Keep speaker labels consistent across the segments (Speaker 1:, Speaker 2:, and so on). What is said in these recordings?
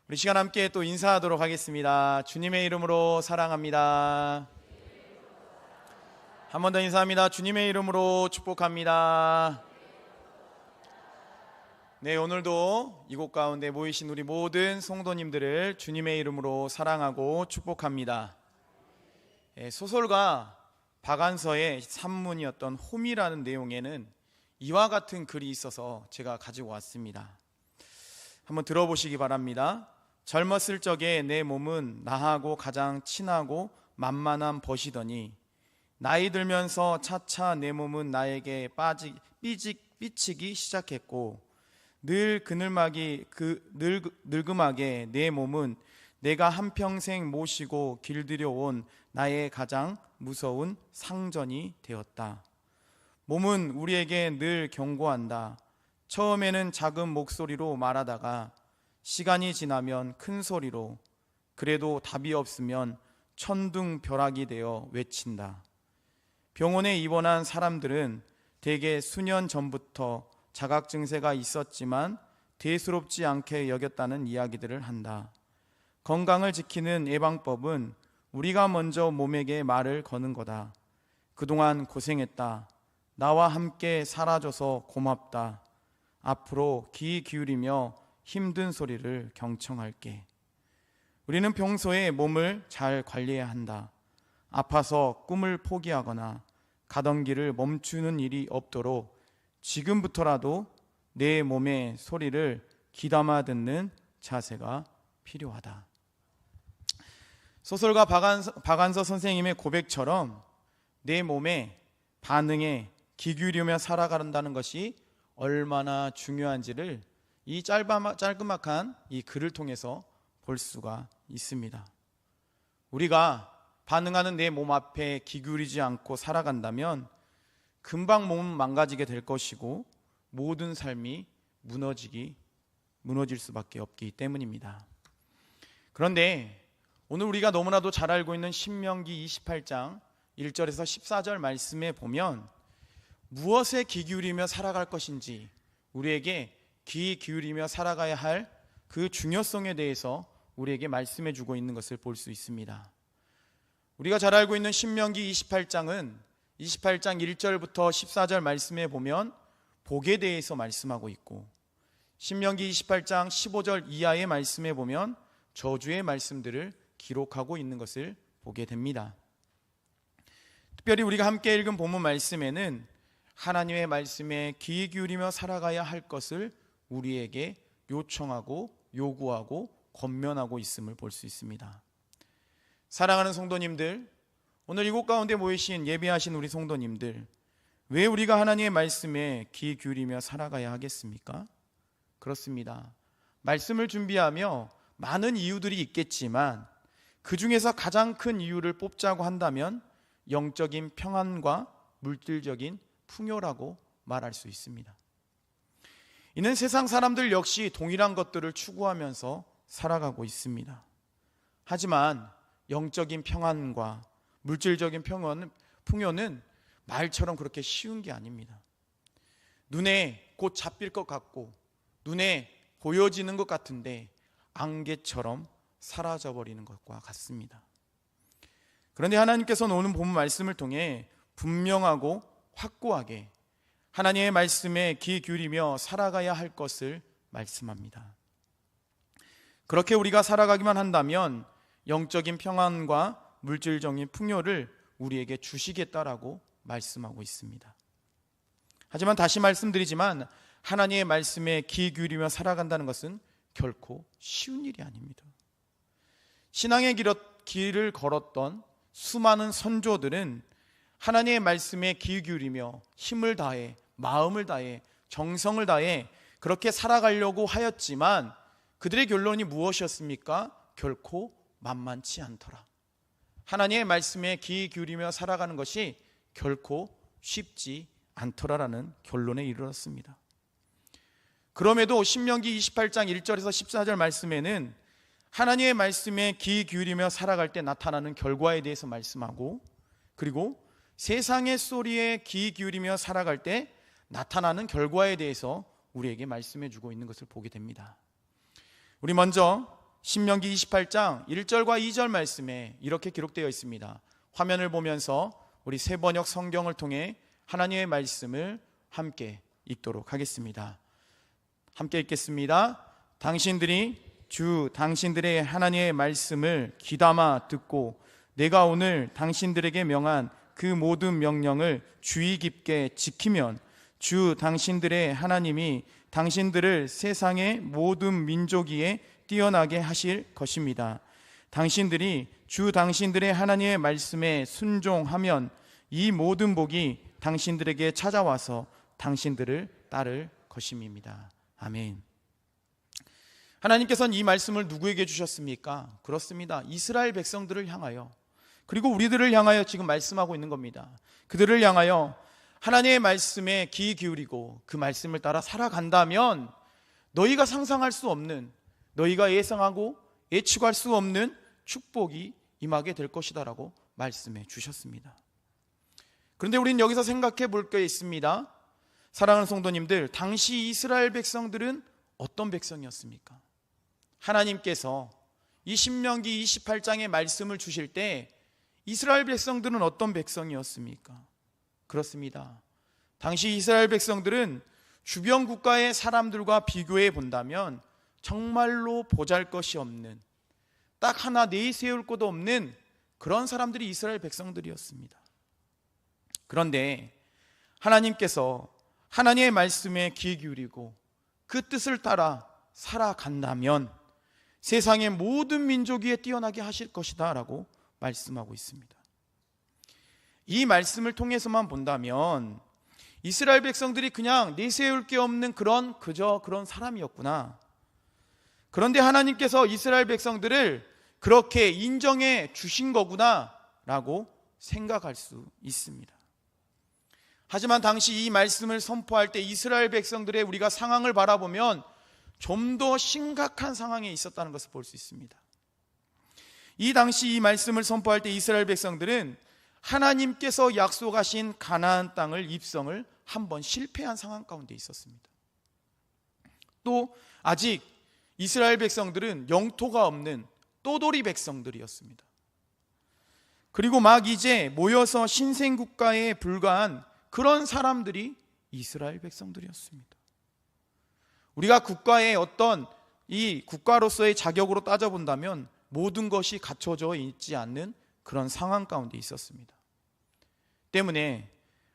Speaker 1: 우리 시간 함께 또 인사하도록 하겠습니다. 주님의 이름으로 사랑합니다. 한 번 더 인사합니다. 주님의 이름으로 축복합니다. 네, 오늘도 이곳 가운데 모이신 우리 모든 성도님들을 주님의 이름으로 사랑하고 축복합니다. 소설가 박안서의 산문이었던 홈이라는 내용에는 이와 같은 글이 있어서 제가 가지고 왔습니다. 한번 들어보시기 바랍니다. 젊었을 적에 내 몸은 나하고 가장 친하고 만만한 벗이더니 나이 들면서 차차 내 몸은 나에게 삐치기 시작했고 늘 늙음하게 내 몸은 내가 한평생 모시고 길들여온 나의 가장 무서운 상전이 되었다. 몸은 우리에게 늘 경고한다. 처음에는 작은 목소리로 말하다가 시간이 지나면 큰 소리로, 그래도 답이 없으면 천둥벼락이 되어 외친다. 병원에 입원한 사람들은 대개 수년 전부터 자각 증세가 있었지만 대수롭지 않게 여겼다는 이야기들을 한다. 건강을 지키는 예방법은 우리가 먼저 몸에게 말을 거는 거다. 그동안 고생했다. 나와 함께 살아줘서 고맙다. 앞으로 귀 기울이며 힘든 소리를 경청할게. 우리는 평소에 몸을 잘 관리해야 한다. 아파서 꿈을 포기하거나 가던 길을 멈추는 일이 없도록 지금부터라도 내 몸의 소리를 귀담아 듣는 자세가 필요하다. 소설가 박안서 선생님의 고백처럼 내 몸의 반응에 귀 기울이며 살아간다는 것이 얼마나 중요한지를 이 짤막한 이 글을 통해서 볼 수가 있습니다. 우리가 반응하는 내 몸 앞에 귀 기울이지 않고 살아간다면 금방 몸은 망가지게 될 것이고 모든 삶이 무너질 수밖에 없기 때문입니다. 그런데 오늘 우리가 너무나도 잘 알고 있는 신명기 28장 1절에서 14절 말씀에 보면 무엇에 귀 기울이며 살아갈 것인지, 우리에게 귀 기울이며 살아가야 할 그 중요성에 대해서 우리에게 말씀해 주고 있는 것을 볼 수 있습니다. 우리가 잘 알고 있는 신명기 28장은 28장 1절부터 14절 말씀에 보면 복에 대해서 말씀하고 있고, 신명기 28장 15절 이하의 말씀에 보면 저주의 말씀들을 기록하고 있는 것을 보게 됩니다. 특별히 우리가 함께 읽은 본문 말씀에는 하나님의 말씀에 귀 기울이며 살아가야 할 것을 우리에게 요청하고 요구하고 권면하고 있음을 볼 수 있습니다. 사랑하는 성도님들, 오늘 이곳 가운데 모이신 예배하신 우리 성도님들, 왜 우리가 하나님의 말씀에 귀 기울이며 살아가야 하겠습니까? 그렇습니다. 말씀을 준비하며 많은 이유들이 있겠지만 그 중에서 가장 큰 이유를 뽑자고 한다면 영적인 평안과 물질적인 풍요라고 말할 수 있습니다. 이는 세상 사람들 역시 동일한 것들을 추구하면서 살아가고 있습니다. 하지만 영적인 평안과 물질적인 풍요는 말처럼 그렇게 쉬운 게 아닙니다. 눈에 곧 잡힐 것 같고 눈에 보여지는 것 같은데 안개처럼 사라져버리는 것과 같습니다. 그런데 하나님께서는 오늘 본문 말씀을 통해 분명하고 확고하게 하나님의 말씀에 귀 기울이며 살아가야 할 것을 말씀합니다. 그렇게 우리가 살아가기만 한다면 영적인 평안과 물질적인 풍요를 우리에게 주시겠다라고 말씀하고 있습니다. 하지만 다시 말씀드리지만 하나님의 말씀에 귀 기울이며 살아간다는 것은 결코 쉬운 일이 아닙니다. 신앙의 길을 걸었던 수많은 선조들은 하나님의 말씀에 귀 기울이며 힘을 다해, 마음을 다해, 정성을 다해 그렇게 살아가려고 하였지만 그들의 결론이 무엇이었습니까? 결코 만만치 않더라. 하나님의 말씀에 귀 기울이며 살아가는 것이 결코 쉽지 않더라라는 결론에 이르렀습니다. 그럼에도 신명기 28장 1절에서 14절 말씀에는 하나님의 말씀에 귀 기울이며 살아갈 때 나타나는 결과에 대해서 말씀하고, 그리고 세상의 소리에 귀 기울이며 살아갈 때 나타나는 결과에 대해서 우리에게 말씀해 주고 있는 것을 보게 됩니다. 우리 먼저 신명기 28장 1절과 2절 말씀에 이렇게 기록되어 있습니다. 화면을 보면서 우리 새번역 성경을 통해 하나님의 말씀을 함께 읽도록 하겠습니다. 함께 읽겠습니다. 당신들이 주 당신들의 하나님의 말씀을 귀담아 듣고 내가 오늘 당신들에게 명한 그 모든 명령을 주의 깊게 지키면 주 당신들의 하나님이 당신들을 세상의 모든 민족 위에 뛰어나게 하실 것입니다. 당신들이 주 당신들의 하나님의 말씀에 순종하면 이 모든 복이 당신들에게 찾아와서 당신들을 따를 것임입니다. 아멘. 하나님께서는 이 말씀을 누구에게 주셨습니까? 그렇습니다. 이스라엘 백성들을 향하여, 그리고 우리들을 향하여 지금 말씀하고 있는 겁니다. 그들을 향하여 하나님의 말씀에 귀 기울이고 그 말씀을 따라 살아간다면 너희가 상상할 수 없는, 너희가 예상하고 예측할 수 없는 축복이 임하게 될 것이다 라고 말씀해 주셨습니다. 그런데 우리는 여기서 생각해 볼 게 있습니다. 사랑하는 성도님들, 당시 이스라엘 백성들은 어떤 백성이었습니까? 하나님께서 이 신명기 28장의 말씀을 주실 때 이스라엘 백성들은 어떤 백성이었습니까? 그렇습니다. 당시 이스라엘 백성들은 주변 국가의 사람들과 비교해 본다면 정말로 보잘것이 없는, 딱 하나 내세울 것도 없는 그런 사람들이 이스라엘 백성들이었습니다. 그런데 하나님께서 하나님의 말씀에 귀 기울이고 그 뜻을 따라 살아간다면 세상의 모든 민족 위에 뛰어나게 하실 것이다 라고 말씀하고 있습니다. 이 말씀을 통해서만 본다면 이스라엘 백성들이 그냥 내세울 게 없는 그저 그런 사람이었구나. 그런데 하나님께서 이스라엘 백성들을 그렇게 인정해 주신 거구나 라고 생각할 수 있습니다. 하지만 당시 이 말씀을 선포할 때 이스라엘 백성들의 우리가 상황을 바라보면 좀 더 심각한 상황에 있었다는 것을 볼 수 있습니다. 이 당시 이 말씀을 선포할 때 이스라엘 백성들은 하나님께서 약속하신 가나안 땅을 입성을 한번 실패한 상황 가운데 있었습니다. 또 아직 이스라엘 백성들은 영토가 없는 또돌이 백성들이었습니다. 그리고 막 이제 모여서 신생국가에 불과한 그런 사람들이 이스라엘 백성들이었습니다. 우리가 국가의 어떤 이 국가로서의 자격으로 따져본다면 모든 것이 갖춰져 있지 않는 그런 상황 가운데 있었습니다. 때문에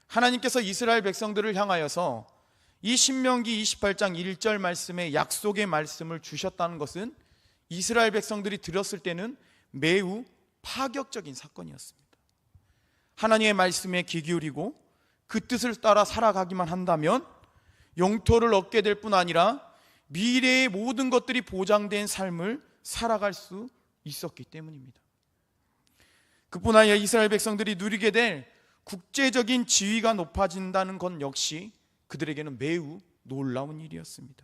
Speaker 1: 하나님께서 이스라엘 백성들을 향하여서 이 신명기 28장 1절 말씀에 약속의 말씀을 주셨다는 것은 이스라엘 백성들이 들었을 때는 매우 파격적인 사건이었습니다. 하나님의 말씀에 귀 기울이고 그 뜻을 따라 살아가기만 한다면 영토를 얻게 될 뿐 아니라 미래의 모든 것들이 보장된 삶을 살아갈 수 있었기 때문입니다. 그뿐 아니라 이스라엘 백성들이 누리게 될 국제적인 지위가 높아진다는 것 역시 그들에게는 매우 놀라운 일이었습니다.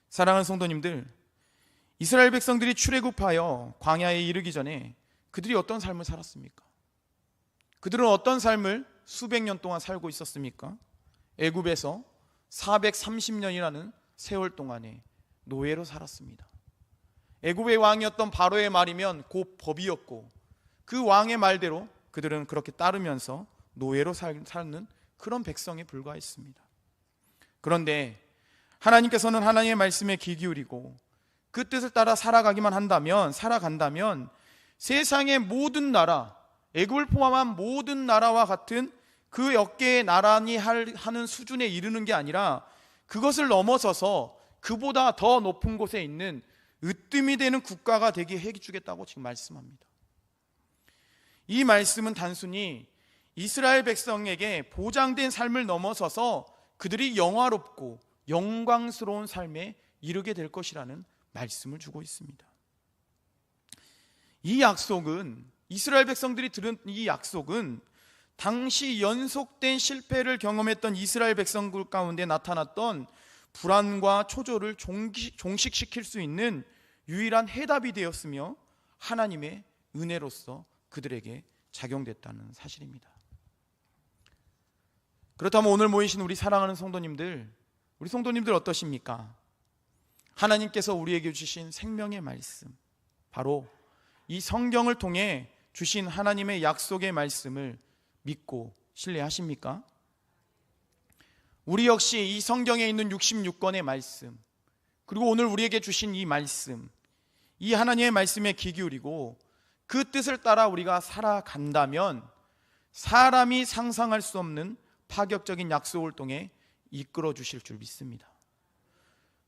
Speaker 1: 사랑하는 성도님들, 이스라엘 백성들이 출애굽하여 광야에 이르기 전에 그들이 어떤 삶을 살았습니까? 그들은 어떤 삶을 수백 년 동안 살고 있었습니까? 애굽에서 430년이라는 세월 동안에 노예로 살았습니다. 애굽의 왕이었던 바로의 말이면 곧 법이었고 그 왕의 말대로 그들은 그렇게 따르면서 노예로 사는 그런 백성에 불과했습니다. 그런데 하나님께서는 하나님의 말씀에 귀 기울이고 그 뜻을 따라 살아간다면 세상의 모든 나라, 애굽을 포함한 모든 나라와 같은 그 역계의 나란히 하는 수준에 이르는 게 아니라 그것을 넘어서서 그보다 더 높은 곳에 있는 으뜸이 되는 국가가 되게 해주겠다고 지금 말씀합니다. 이 말씀은 단순히 이스라엘 백성에게 보장된 삶을 넘어서서 그들이 영화롭고 영광스러운 삶에 이르게 될 것이라는 말씀을 주고 있습니다. 이 약속은, 이스라엘 백성들이 들은 이 약속은 당시 연속된 실패를 경험했던 이스라엘 백성들 가운데 나타났던 불안과 초조를 종식시킬 수 있는 유일한 해답이 되었으며 하나님의 은혜로서 그들에게 작용됐다는 사실입니다. 그렇다면 오늘 모이신 우리 사랑하는 성도님들, 우리 성도님들 어떠십니까? 하나님께서 우리에게 주신 생명의 말씀, 바로 이 성경을 통해 주신 하나님의 약속의 말씀을 믿고 신뢰하십니까? 우리 역시 이 성경에 있는 66권의 말씀, 그리고 오늘 우리에게 주신 이 말씀, 이 하나님의 말씀에 귀 기울이고 그 뜻을 따라 우리가 살아간다면 사람이 상상할 수 없는 파격적인 약속을 통해 이끌어 주실 줄 믿습니다.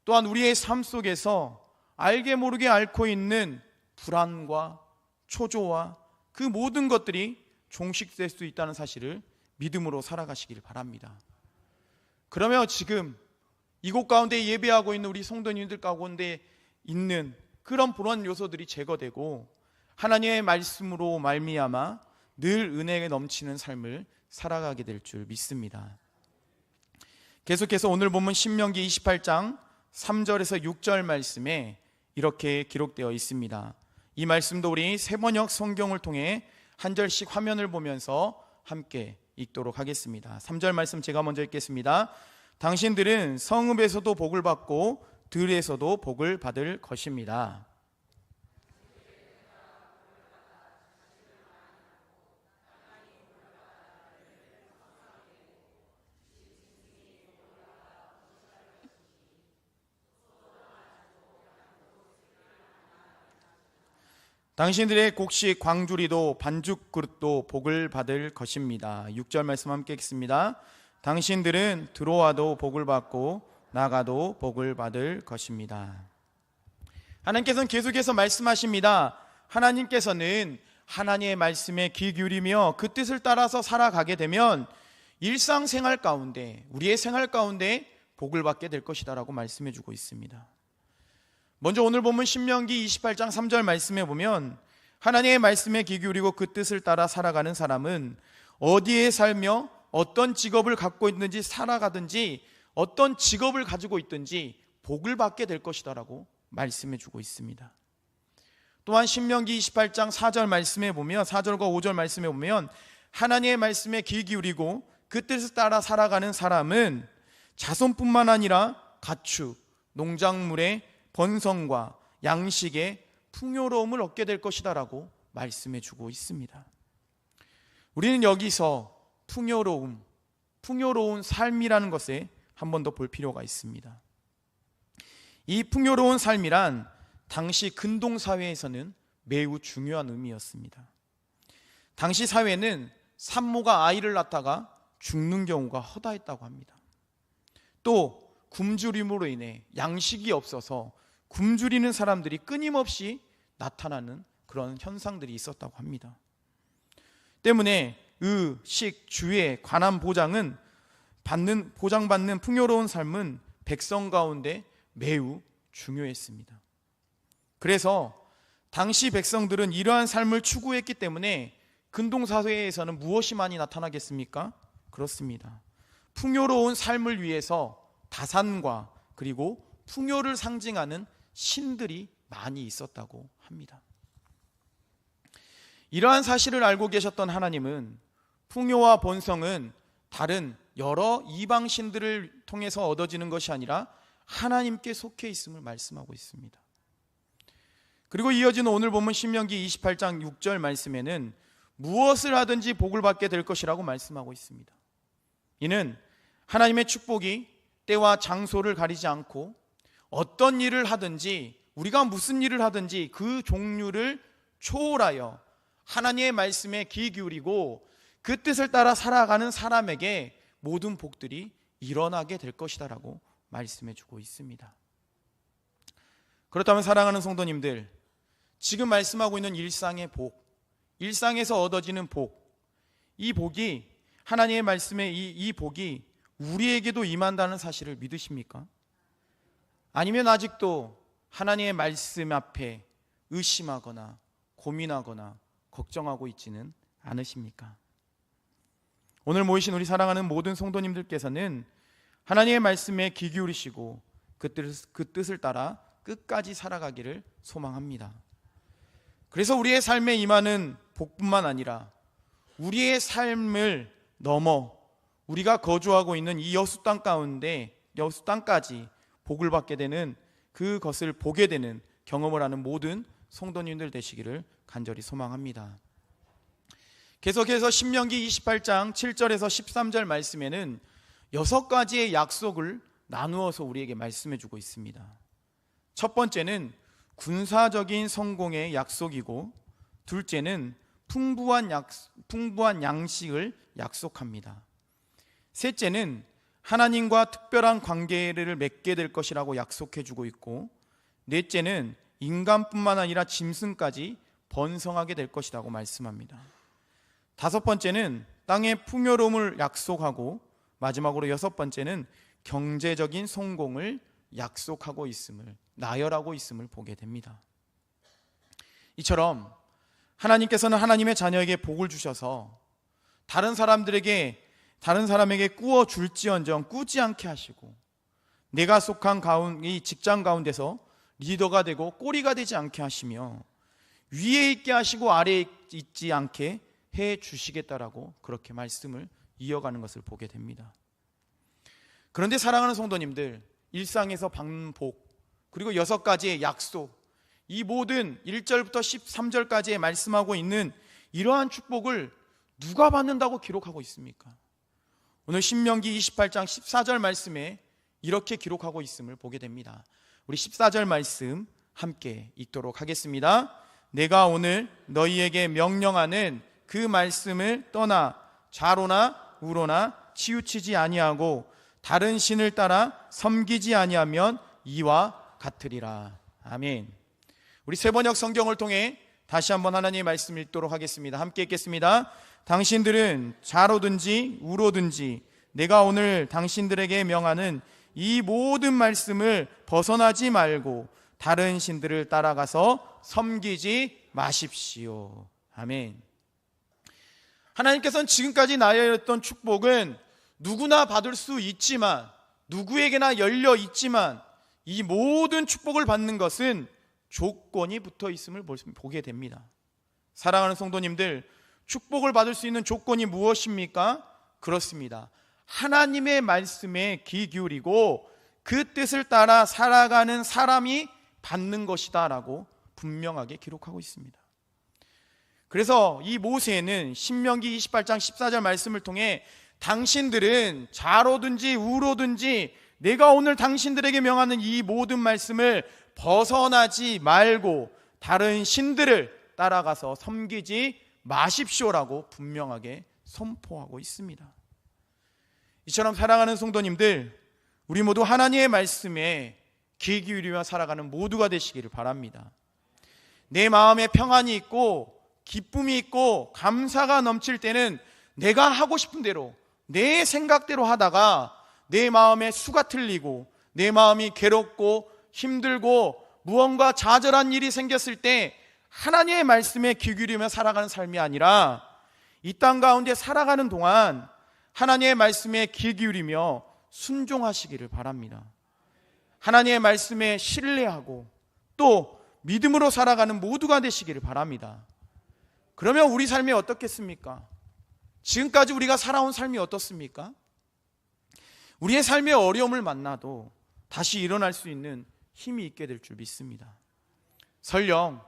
Speaker 1: 또한 우리의 삶 속에서 알게 모르게 앓고 있는 불안과 초조와 그 모든 것들이 종식될 수 있다는 사실을 믿음으로 살아가시길 바랍니다. 그러면 지금 이곳 가운데 예배하고 있는 우리 성도님들 가운데 있는 그런 불안 요소들이 제거되고 하나님의 말씀으로 말미암아 늘 은혜에 넘치는 삶을 살아가게 될 줄 믿습니다. 계속해서 오늘 본문 신명기 28장 3절에서 6절 말씀에 이렇게 기록되어 있습니다. 이 말씀도 우리 세번역 성경을 통해 한 절씩 화면을 보면서 함께 읽도록 하겠습니다. 3절 말씀 제가 먼저 읽겠습니다. 당신들은 성읍에서도 복을 받고 들에서도 복을 받을 것입니다. 당신들의 곡식 광주리도 반죽 그릇도 복을 받을 것입니다. 6절 말씀 함께 읽습니다. 당신들은 들어와도 복을 받고 나가도 복을 받을 것입니다. 하나님께서는 계속해서 말씀하십니다. 하나님께서는 하나님의 말씀에 귀 기울이며 그 뜻을 따라서 살아가게 되면 일상생활 가운데, 우리의 생활 가운데 복을 받게 될 것이다 라고 말씀해 주고 있습니다. 먼저 오늘 본문 신명기 28장 3절 말씀에 보면 하나님의 말씀에 귀 기울이고 그 뜻을 따라 살아가는 사람은 어디에 살며 어떤 직업을 갖고 있는지 살아가든지 어떤 직업을 가지고 있든지 복을 받게 될 것이다 라고 말씀해 주고 있습니다. 또한 신명기 28장 4절 말씀에 보면 4절과 5절 말씀에 보면 하나님의 말씀에 귀 기울이고 그 뜻을 따라 살아가는 사람은 자손뿐만 아니라 가축, 농작물의 번성과 양식의 풍요로움을 얻게 될 것이다 라고 말씀해 주고 있습니다. 우리는 여기서 풍요로운 삶이라는 것에 한 번 더 볼 필요가 있습니다. 이 풍요로운 삶이란 당시 근동사회에서는 매우 중요한 의미였습니다. 당시 사회는 산모가 아이를 낳다가 죽는 경우가 허다했다고 합니다. 또 굶주림으로 인해 양식이 없어서 굶주리는 사람들이 끊임없이 나타나는 그런 현상들이 있었다고 합니다. 때문에 의, 식, 주에 관한 보장받는 풍요로운 삶은 백성 가운데 매우 중요했습니다. 그래서 당시 백성들은 이러한 삶을 추구했기 때문에 근동사회에서는 무엇이 많이 나타나겠습니까? 그렇습니다. 풍요로운 삶을 위해서 다산과 그리고 풍요를 상징하는 신들이 많이 있었다고 합니다. 이러한 사실을 알고 계셨던 하나님은 풍요와 번성은 다른 여러 이방 신들을 통해서 얻어지는 것이 아니라 하나님께 속해 있음을 말씀하고 있습니다. 그리고 이어지는 오늘 본문 신명기 28장 6절 말씀에는 무엇을 하든지 복을 받게 될 것이라고 말씀하고 있습니다. 이는 하나님의 축복이 때와 장소를 가리지 않고 어떤 일을 하든지 우리가 무슨 일을 하든지 그 종류를 초월하여 하나님의 말씀에 귀 기울이고 그 뜻을 따라 살아가는 사람에게 모든 복들이 일어나게 될 것이다 라고 말씀해 주고 있습니다. 그렇다면 사랑하는 성도님들, 지금 말씀하고 있는 일상의 복, 일상에서 얻어지는 복, 이 복이 하나님의 말씀에 이 복이 우리에게도 임한다는 사실을 믿으십니까? 아니면 아직도 하나님의 말씀 앞에 의심하거나 고민하거나 걱정하고 있지는 않으십니까? 오늘 모이신 우리 사랑하는 모든 성도님들께서는 하나님의 말씀에 귀 기울이시고 그 뜻을 따라 끝까지 살아가기를 소망합니다. 그래서 우리의 삶에 임하는 복뿐만 아니라 우리의 삶을 넘어 우리가 거주하고 있는 이 여수 땅 가운데 여수 땅까지 복을 받게 되는 그것을 보게 되는 경험을 하는 모든 성도님들 되시기를 간절히 소망합니다. 계속해서 신명기 28장 7절에서 13절 말씀에는 6가지의 약속을 나누어서 우리에게 말씀해 주고 있습니다. 첫 번째는 군사적인 성공의 약속이고, 둘째는 풍부한 양식을 약속합니다. 셋째는 하나님과 특별한 관계를 맺게 될 것이라고 약속해 주고 있고, 넷째는 인간뿐만 아니라 짐승까지 번성하게 될 것이라고 말씀합니다. 다섯 번째는 땅의 풍요로움을 약속하고, 마지막으로 여섯 번째는 경제적인 성공을 약속하고 있음을, 나열하고 있음을 보게 됩니다. 이처럼 하나님께서는 하나님의 자녀에게 복을 주셔서 다른 사람에게 꾸어 줄지언정 꾸지 않게 하시고, 내가 속한 이 직장 가운데서 리더가 되고 꼬리가 되지 않게 하시며, 위에 있게 하시고 아래에 있지 않게 해 주시겠다라고 그렇게 말씀을 이어가는 것을 보게 됩니다. 그런데 사랑하는 성도님들, 일상에서 받는 복, 그리고 6가지의 약속, 이 모든 1절부터 13절까지의 말씀하고 있는 이러한 축복을 누가 받는다고 기록하고 있습니까? 오늘 신명기 28장 14절 말씀에 이렇게 기록하고 있음을 보게 됩니다. 우리 14절 말씀 함께 읽도록 하겠습니다. 내가 오늘 너희에게 명령하는 그 말씀을 떠나 좌로나 우로나 치우치지 아니하고 다른 신을 따라 섬기지 아니하면 이와 같으리라. 아멘. 우리 세번역 성경을 통해 다시 한번 하나님의 말씀을 읽도록 하겠습니다. 함께 읽겠습니다. 당신들은 좌로든지 우로든지 내가 오늘 당신들에게 명하는 이 모든 말씀을 벗어나지 말고 다른 신들을 따라가서 섬기지 마십시오. 아멘. 하나님께서는 지금까지 나열했던 축복은 누구나 받을 수 있지만, 누구에게나 열려 있지만, 이 모든 축복을 받는 것은 조건이 붙어 있음을 보게 됩니다. 사랑하는 성도님들, 축복을 받을 수 있는 조건이 무엇입니까? 그렇습니다. 하나님의 말씀에 귀 기울이고 그 뜻을 따라 살아가는 사람이 받는 것이다 라고 분명하게 기록하고 있습니다. 그래서 이 모세는 신명기 28장 14절 말씀을 통해 당신들은 좌로든지 우로든지 내가 오늘 당신들에게 명하는 이 모든 말씀을 벗어나지 말고 다른 신들을 따라가서 섬기지 마십시오라고 분명하게 선포하고 있습니다. 이처럼 사랑하는 성도님들, 우리 모두 하나님의 말씀에 귀 기울이며 살아가는 모두가 되시기를 바랍니다. 내 마음에 평안이 있고 기쁨이 있고 감사가 넘칠 때는 내가 하고 싶은 대로 내 생각대로 하다가 내 마음에 수가 틀리고 내 마음이 괴롭고 힘들고 무언가 좌절한 일이 생겼을 때 하나님의 말씀에 귀 기울이며 살아가는 삶이 아니라 이 땅 가운데 살아가는 동안 하나님의 말씀에 귀 기울이며 순종하시기를 바랍니다. 하나님의 말씀에 신뢰하고 또 믿음으로 살아가는 모두가 되시기를 바랍니다. 그러면 우리 삶이 어떻겠습니까? 지금까지 우리가 살아온 삶이 어떻습니까? 우리의 삶의 어려움을 만나도 다시 일어날 수 있는 힘이 있게 될 줄 믿습니다. 설령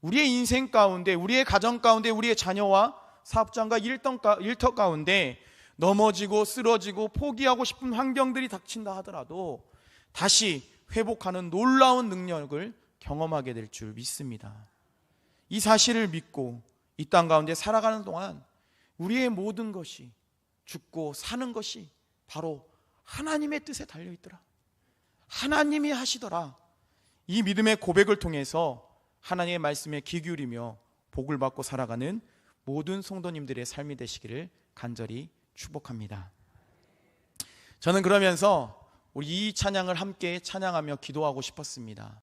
Speaker 1: 우리의 인생 가운데, 우리의 가정 가운데, 우리의 자녀와 사업장과 일터 가운데 넘어지고 쓰러지고 포기하고 싶은 환경들이 닥친다 하더라도 다시 회복하는 놀라운 능력을 경험하게 될 줄 믿습니다. 이 사실을 믿고 이 땅 가운데 살아가는 동안 우리의 모든 것이, 죽고 사는 것이 바로 하나님의 뜻에 달려있더라, 하나님이 하시더라, 이 믿음의 고백을 통해서 하나님의 말씀에 귀 기울이며 복을 받고 살아가는 모든 성도님들의 삶이 되시기를 간절히 축복합니다. 저는 그러면서 우리 이 찬양을 함께 찬양하며 기도하고 싶었습니다.